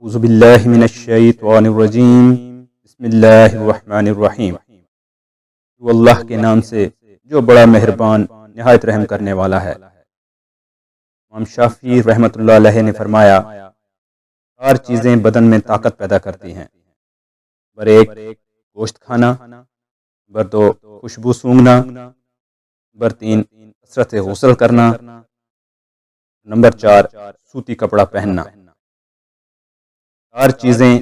اعوذ باللہ من الشیطان الرجیم بسم اللہ الرحمن الرحیم وہ اللہ کے نام سے جو بڑا مہربان نہایت رحم کرنے والا ہے۔ امام شافعی رحمۃ اللہ علیہ نے فرمایا 4 چیزیں بدن میں طاقت پیدا کرتی ہیں۔ نمبر 1 گوشت کھانا، نمبر 2 خوشبو سونگھنا، نمبر 3 کثرت سے غسل کرنا، نمبر 4 سوتی کپڑا پہننا۔ 4 چیزیں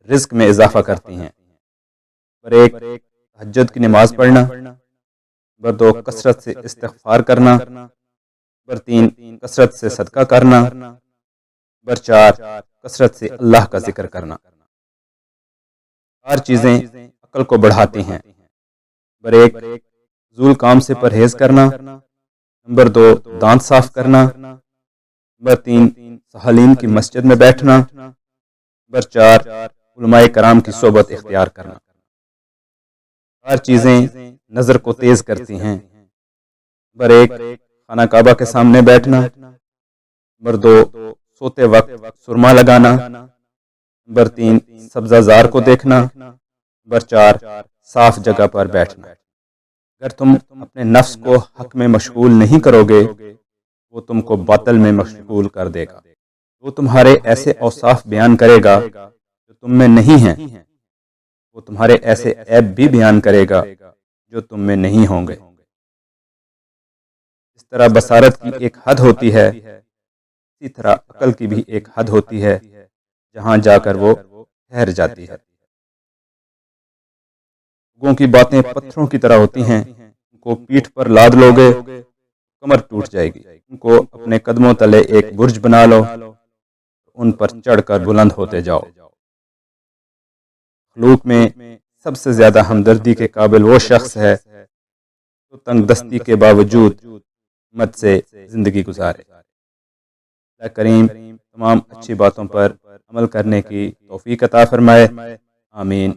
رزق میں اضافہ کرتی ہیں۔ نمبر 1 تہجد کی نماز پڑھنا، نمبر 2 کثرت سے استغفار کرنا، نمبر 3 کثرت سے صدقہ کرنا، نمبر 4 کثرت سے اللہ کا ذکر کرنا۔ 4 چیزیں عقل کو بڑھاتی ہیں۔ نمبر 1 فضول کام سے پرہیز کرنا، نمبر 2 دانت صاف کرنا، نمبر 3 صالحین کی مسجد میں بیٹھنا، نمبر 4 علماء کرام کی صحبت اختیار کرنا۔ 4 چیزیں نظر کو تیز کرتی ہیں۔ نمبر 1 خانہ کعبہ کے سامنے بیٹھنا، نمبر 2 سوتے وقت سرما لگانا، نمبر 3 سبزہ زار کو دیکھنا، نمبر 4 صاف جگہ پر بیٹھنا۔ اگر تم اپنے نفس کو حق میں مشغول نہیں کرو گے وہ تم کو باطل میں مشغول کر دے گا۔ وہ تمہارے ایسے اوصاف بیان کرے گا جو تم میں نہیں ہیں، وہ تمہارے ایسے عیب بھی بیان کرے گا جو تم میں نہیں ہوں گے۔ اس طرح بصارت کی ایک حد ہوتی ہے، اسی طرح عقل کی بھی ایک حد ہوتی ہے جہاں جا کر وہ ٹھہر جاتی ہے۔ لوگوں کی باتیں پتھروں کی طرح ہوتی ہیں، ان کو پیٹھ پر لاد لوگے کمر ٹوٹ جائے گی۔ ان کو اپنے قدموں تلے ایک برج بنا لو، ان پر چڑھ کر بلند ہوتے جاؤ۔ مخلوق میں سب سے زیادہ ہمدردی کے قابل وہ شخص ہے جو تنگ دستی کے باوجود ہمت سے زندگی گزارے۔ اللہ کریم تمام اچھی باتوں پر عمل کرنے کی توفیق عطا فرمائے، آمین۔